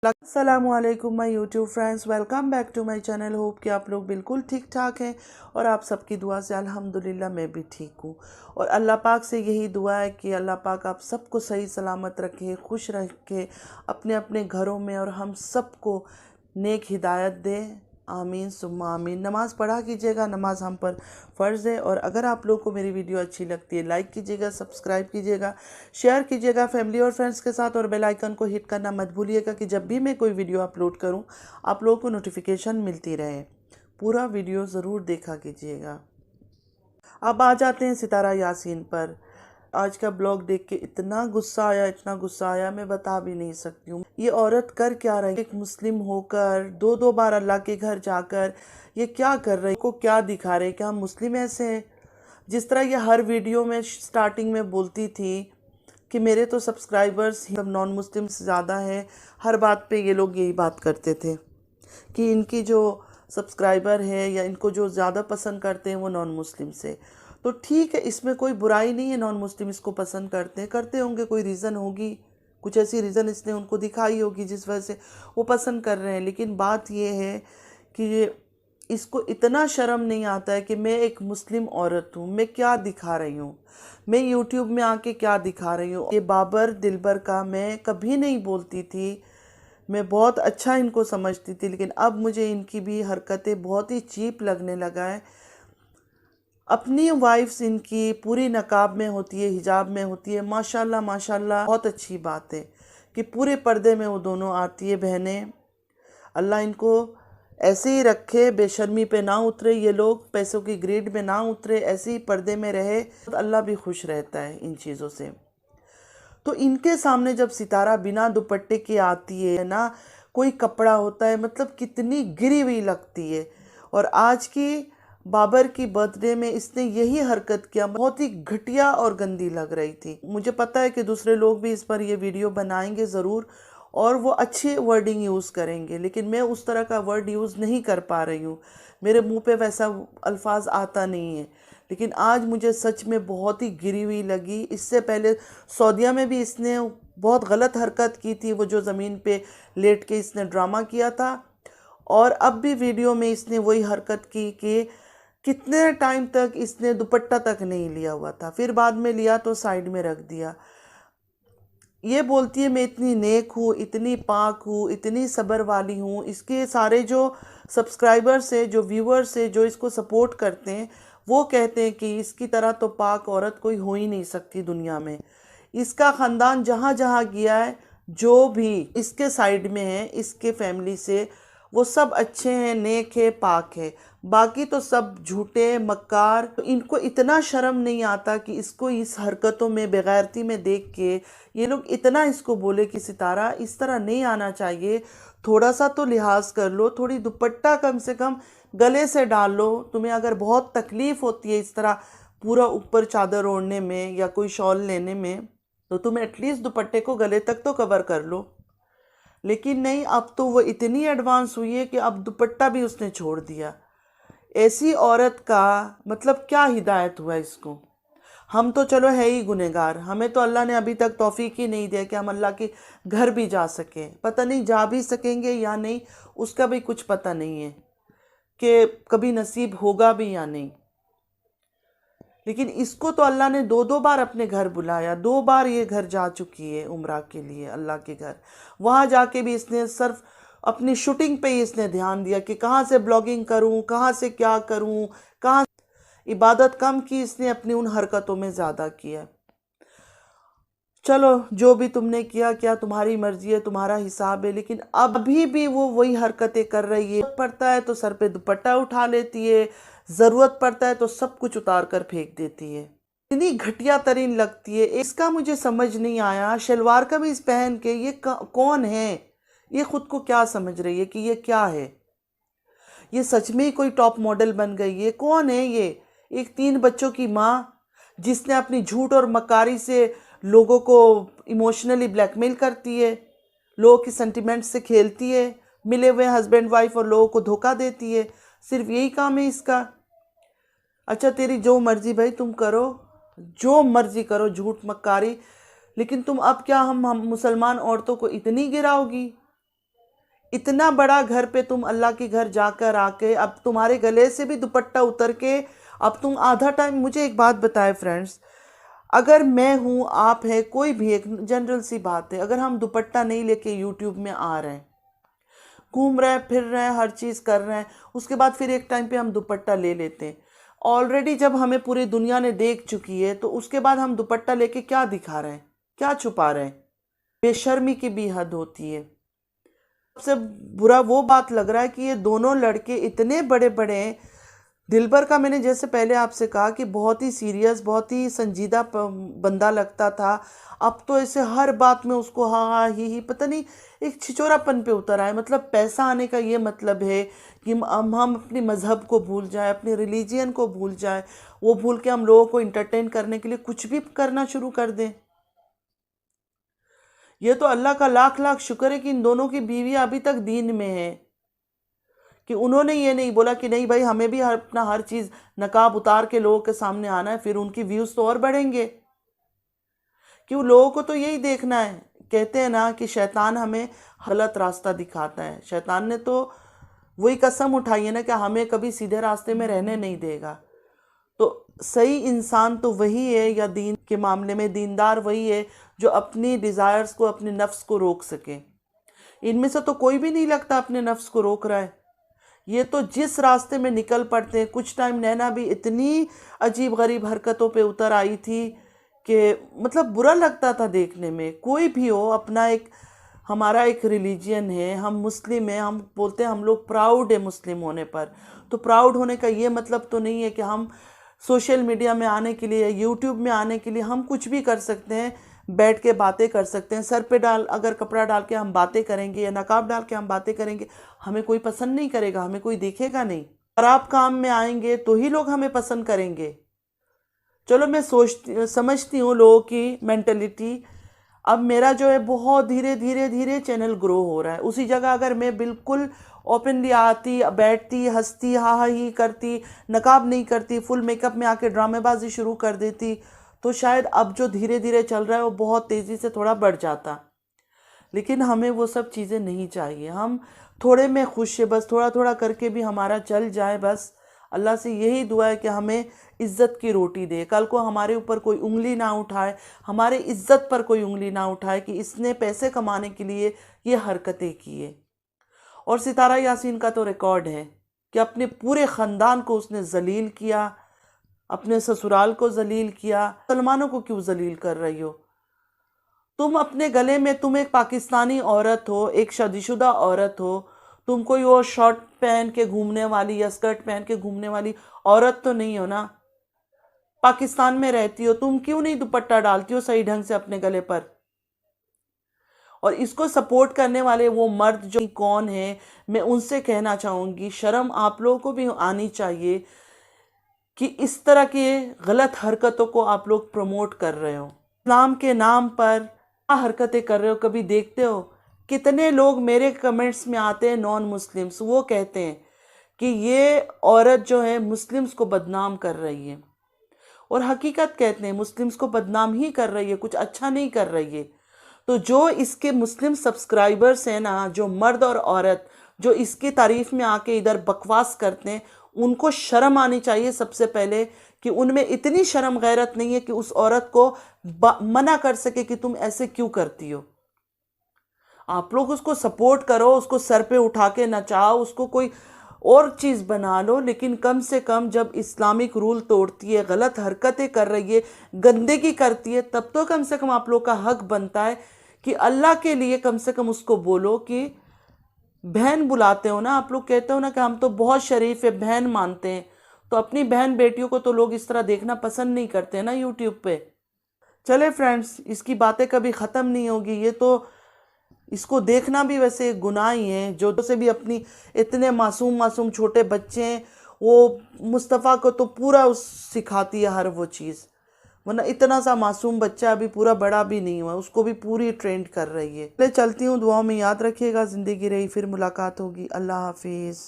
अस्सलामुअलैकुम my YouTube friends, welcome back to my channel. Hope कि आप लोग बिल्कुल ठीक ठाक हैं और आप सबकी दुआ से अल्हम्दुलिल्लाह मैं भी ठीक हूँ। और अल्लाह पाक से यही दुआ है कि अल्लाह पाक आप सबको सही सलामत रखे, खुश रखे अपने अपने घरों में और हम सबको नेक हिदायत दे। आमीन सुम्मा आमीन। नमाज़ पढ़ा कीजिएगा, नमाज हम पर फ़र्ज़ है। और अगर आप लोग को मेरी वीडियो अच्छी लगती है लाइक कीजिएगा, सब्सक्राइब कीजिएगा, शेयर कीजिएगा फैमिली और फ्रेंड्स के साथ, और बेल आइकन को हिट करना मत भूलिएगा कि जब भी मैं कोई वीडियो अपलोड करूं आप लोगों को नोटिफिकेशन मिलती रहे। पूरा वीडियो ज़रूर देखा कीजिएगा। अब आ जाते हैं सितारा यासीन पर। आज का ब्लॉग देख के इतना गुस्सा आया, इतना गुस्सा आया, मैं बता भी नहीं सकती हूँ। ये औरत कर क्या रही, एक मुस्लिम होकर दो दो बार अल्लाह के घर जाकर ये क्या कर रही, को क्या दिखा रहे कि हम मुस्लिम ऐसे हैं। जिस तरह ये हर वीडियो में स्टार्टिंग में बोलती थी कि मेरे तो सब्सक्राइबर्स सब नॉन मुस्लिम्स ज़्यादा हैं, हर बात पे ये लोग यही बात करते थे कि इनकी जो सब्सक्राइबर है या इनको जो ज़्यादा पसंद करते हैं वो नॉन मुस्लिम से। तो ठीक है, इसमें कोई बुराई नहीं है, नॉन मुस्लिम इसको पसंद करते होंगे, कोई रीज़न होगी, कुछ ऐसी रीज़न इसने उनको दिखाई होगी जिस वजह से वो पसंद कर रहे हैं। लेकिन बात ये है कि इसको इतना शर्म नहीं आता है कि मैं एक मुस्लिम औरत हूँ, मैं क्या दिखा रही हूँ, मैं यूट्यूब में आके क्या दिखा रही हूँ। ये बाबर दिलबर का मैं कभी नहीं बोलती थी, मैं बहुत अच्छा इनको समझती थी, लेकिन अब मुझे इनकी भी हरकतें बहुत ही चीप लगने लगा है। अपनी वाइफ्स इनकी पूरी नकाब में होती है, हिजाब में होती है, माशाल्लाह माशाल्लाह, बहुत अच्छी बात है कि पूरे पर्दे में वो दोनों आती है बहनें। अल्लाह इनको ऐसे ही रखे, बेशर्मी पे ना उतरे, ये लोग पैसों की ग्रीड में ना उतरे, ऐसे ही पर्दे में रहे तो अल्लाह भी खुश रहता है इन चीज़ों से। तो इनके सामने जब सितारा बिना दुपट्टे के आती है ना, कोई कपड़ा होता है, मतलब कितनी गिरी हुई लगती है। और आज की बाबर की बर्थडे में इसने यही हरकत किया, बहुत ही घटिया और गंदी लग रही थी। मुझे पता है कि दूसरे लोग भी इस पर ये वीडियो बनाएंगे ज़रूर और वो अच्छी वर्डिंग यूज़ करेंगे, लेकिन मैं उस तरह का वर्ड यूज़ नहीं कर पा रही हूँ, मेरे मुंह पे वैसा अल्फाज आता नहीं है। लेकिन आज मुझे सच में बहुत ही गिरी हुई लगी। इससे पहले सऊदीया में भी इसने बहुत गलत हरकत की थी, वो जो ज़मीन पे लेट के इसने ड्रामा किया था, और अब भी वीडियो में इसने वही हरकत की कि कितने टाइम तक इसने दुपट्टा तक नहीं लिया हुआ था, फिर बाद में लिया तो साइड में रख दिया। ये बोलती है मैं इतनी नेक हूँ, इतनी पाक हूँ, इतनी सब्र वाली हूँ। इसके सारे जो सब्सक्राइबर्स है, जो व्यूअर्स है, जो इसको सपोर्ट करते हैं, वो कहते हैं कि इसकी तरह तो पाक औरत कोई हो ही नहीं सकती दुनिया में। इसका ख़ानदान जहाँ जहाँ गया है, जो भी इसके साइड में है, इसके फैमिली से, वो सब अच्छे हैं, नेक है, पाक है। बाकी तो सब झूठे मक्कार। तो इनको इतना शर्म नहीं आता कि इसको इस हरकतों में, बेगैरती में देख के ये लोग इतना इसको बोले कि सितारा इस तरह नहीं आना चाहिए, थोड़ा सा तो लिहाज कर लो, थोड़ी दुपट्टा कम से कम गले से डाल लो। तुम्हें अगर बहुत तकलीफ़ होती है इस तरह पूरा ऊपर चादर ओढ़ने में या कोई शॉल लेने में, तो तुम एटलीस्ट दुपट्टे को गले तक तो कवर कर लो। लेकिन नहीं, अब तो वो इतनी एडवांस हुई है कि अब दुपट्टा भी उसने छोड़ दिया। ऐसी औरत का मतलब क्या हिदायत हुआ इसको। हम तो चलो है ही गुनहगार, हमें तो अल्लाह ने अभी तक तौफीक ही नहीं दिया कि हम अल्लाह के घर भी जा सकें। पता नहीं जा भी सकेंगे या नहीं, उसका भी कुछ पता नहीं है कि कभी नसीब होगा भी या नहीं। लेकिन इसको तो अल्लाह ने दो दो बार अपने घर बुलाया, दो बार ये घर जा चुकी है उम्रा के लिए, अल्लाह के घर। वहाँ जाके भी इसने सिर्फ अपनी शूटिंग पे ही इसने ध्यान दिया कि कहाँ से ब्लॉगिंग करूँ, कहाँ से क्या करूँ, कहाँ। इबादत कम की इसने, अपनी उन हरकतों में ज़्यादा किया। चलो जो भी तुमने किया क्या, तुम्हारी मर्जी है, तुम्हारा हिसाब है, लेकिन अभी भी वो वही हरकतें कर रही है। पड़ता है तो सर पे दुपट्टा उठा लेती है, ज़रूरत पड़ता है तो सब कुछ उतार कर फेंक देती है। इतनी घटिया तरीन लगती है। इसका मुझे समझ नहीं आया, शलवार कमीज पहन के ये कौन है, ये खुद को क्या समझ रही है कि ये क्या है, ये सच में ही कोई टॉप मॉडल बन गई है। कौन है ये, एक 3 बच्चों की माँ जिसने अपनी झूठ और मकारी से लोगों को इमोशनली ब्लैकमेल करती है, लोगों की सेंटिमेंट से खेलती है, मिले हुए हस्बैंड वाइफ और लोगों को धोखा देती है। सिर्फ यही काम है इसका। अच्छा तेरी जो मर्जी भाई, तुम करो जो मर्जी करो, झूठ मक्कारी, लेकिन तुम अब क्या हम मुसलमान औरतों को इतनी गिराओगी। इतना बड़ा घर पे तुम अल्लाह के घर जाकर आके अब तुम्हारे गले से भी दुपट्टा उतर के अब तुम आधा टाइम, मुझे एक बात बताए फ्रेंड्स, अगर मैं हूँ, आप है, कोई भी, एक जनरल सी बात है, अगर हम दुपट्टा नहीं लेके यूट्यूब में आ रहे हैं, घूम रहे हैं, फिर रहे हैं, हर चीज़ कर रहे हैं, उसके बाद फिर एक टाइम पे हम दुपट्टा ले लेते हैं, ऑलरेडी जब हमें पूरी दुनिया ने देख चुकी है, तो उसके बाद हम दुपट्टा लेके क्या दिखा रहे हैं, क्या छुपा रहे हैं? बेशर्मी की भी हद होती है। सबसे बुरा वो बात लग रहा है कि ये दोनों लड़के इतने बड़े बड़े हैं। दिलबर का मैंने जैसे पहले आपसे कहा कि बहुत ही सीरियस, बहुत ही संजीदा बंदा लगता था, अब तो ऐसे हर बात में उसको हाँ हाँ ही, पता नहीं एक छिचोरापन पे उतर आए। मतलब पैसा आने का ये मतलब है कि हम अपने मज़हब को भूल जाए, अपने रिलीजियन को भूल जाए, वो भूल के हम लोगों को इंटरटेन करने के लिए कुछ भी करना शुरू कर दें। ये तो अल्लाह का लाख लाख शुक्र है कि इन दोनों की बीवी अभी तक दीन में है, कि उन्होंने ये नहीं बोला कि नहीं भाई हमें भी अपना हर चीज़ नकाब उतार के लोगों के सामने आना है, फिर उनकी व्यूज़ तो और बढ़ेंगे। क्यों, लोगों को तो यही देखना है। कहते हैं ना कि शैतान हमें गलत रास्ता दिखाता है। शैतान ने तो वही कसम उठाई है ना कि हमें कभी सीधे रास्ते में रहने नहीं देगा। तो सही इंसान तो वही है, या दीन के मामले में दीनदार वही है जो अपनी डिज़ायर्स को, अपने नफ्स को रोक सके। इनमें से तो कोई भी नहीं लगता अपने नफ्स को रोक रहा है। ये तो जिस रास्ते में निकल पड़ते हैं। कुछ टाइम नैना भी इतनी अजीब गरीब हरकतों पे उतर आई थी कि मतलब बुरा लगता था देखने में। कोई भी हो, अपना एक, हमारा एक रिलीजियन है, हम मुस्लिम हैं, हम बोलते हैं हम लोग प्राउड है मुस्लिम होने पर। तो प्राउड होने का ये मतलब तो नहीं है कि हम सोशल मीडिया में आने के लिए, यूट्यूब में आने के लिए हम कुछ भी कर सकते हैं, बैठ के बातें कर सकते हैं। सर पे अगर कपड़ा डाल के हम बातें करेंगे या नकाब डाल के हम बातें करेंगे, हमें कोई पसंद नहीं करेगा, हमें कोई देखेगा नहीं। खराब काम में आएंगे तो ही लोग हमें पसंद करेंगे। चलो मैं समझती हूँ लोगों की मेंटलिटी। अब मेरा जो है बहुत धीरे धीरे धीरे चैनल ग्रो हो रहा है। उसी जगह अगर मैं बिल्कुल ओपनली आती, बैठती, हंसती, हा हा ही करती, नकाब नहीं करती, फुल मेकअप में आके ड्रामेबाजी शुरू कर देती, तो शायद अब जो धीरे धीरे चल रहा है वो बहुत तेज़ी से थोड़ा बढ़ जाता। लेकिन हमें वो सब चीज़ें नहीं चाहिए। हम थोड़े में खुश है, बस थोड़ा थोड़ा करके भी हमारा चल जाए। बस अल्लाह से यही दुआ है कि हमें इज़्ज़त की रोटी दे, कल को हमारे ऊपर कोई उंगली ना उठाए, हमारे इज़्ज़त पर कोई उंगली ना उठाए कि इसने पैसे कमाने के लिए ये हरकतें की है। और सितारा यासीन का तो रिकॉर्ड है कि अपने पूरे ख़ानदान को उसने जलील किया, अपने ससुराल को जलील किया। मुसलमानों को क्यों जलील कर रही हो तुम? अपने गले में तुम एक पाकिस्तानी औरत हो, एक शादीशुदा औरत हो, तुम कोई वो शॉर्ट पहन के घूमने वाली या स्कर्ट पहन के घूमने वाली औरत तो नहीं हो ना। पाकिस्तान में रहती हो, तुम क्यों नहीं दुपट्टा डालती हो सही ढंग से अपने गले पर? और इसको सपोर्ट करने वाले वो मर्द जो कौन है, मैं उनसे कहना चाहूँगी, शर्म आप लोगों को भी आनी चाहिए कि इस तरह के गलत हरकतों को आप लोग प्रमोट कर रहे हो। इस्लाम के नाम पर क्या हरकतें कर रहे हो? कभी देखते हो कितने लोग मेरे कमेंट्स में आते हैं, नॉन मुस्लिम्स, वो कहते हैं कि ये औरत जो है मुस्लिम्स को बदनाम कर रही है। और हकीकत कहते हैं मुस्लिम्स को बदनाम ही कर रही है, कुछ अच्छा नहीं कर रही है। तो जो इसके मुस्लिम सब्सक्राइबर्स हैं ना, जो मर्द और औरत जो इसकी तारीफ में आके इधर बकवास करते हैं, उनको शर्म आनी चाहिए सबसे पहले कि उनमें इतनी शर्म गैरत नहीं है कि उस औरत को मना कर सके कि तुम ऐसे क्यों करती हो। आप लोग उसको सपोर्ट करो, उसको सर पे उठा के नचाओ, उसको कोई और चीज़ बना लो, लेकिन कम से कम जब इस्लामिक रूल तोड़ती है, गलत हरकतें कर रही है, गंदगी करती है, तब तो कम से कम आप लोग का हक बनता है कि अल्लाह के लिए कम से कम उसको बोलो कि बहन बुलाते हो ना आप लोग, कहते हो ना कि हम तो बहुत शरीफ है, बहन मानते हैं, तो अपनी बहन बेटियों को तो लोग इस तरह देखना पसंद नहीं करते ना यूट्यूब पे। चले फ्रेंड्स, इसकी बातें कभी ख़त्म नहीं होगी। ये तो इसको देखना भी वैसे गुनाह ही है। जो से भी अपनी इतने मासूम मासूम छोटे बच्चे हैं, वो मुस्तफ़ा को तो पूरा सिखाती है हर वो चीज़, वरना इतना सा मासूम बच्चा अभी पूरा बड़ा भी नहीं हुआ, उसको भी पूरी ट्रेंड कर रही है। चलती हूँ, दुआओं में याद रखिएगा। ज़िंदगी रही फिर मुलाकात होगी। अल्लाह हाफिज़।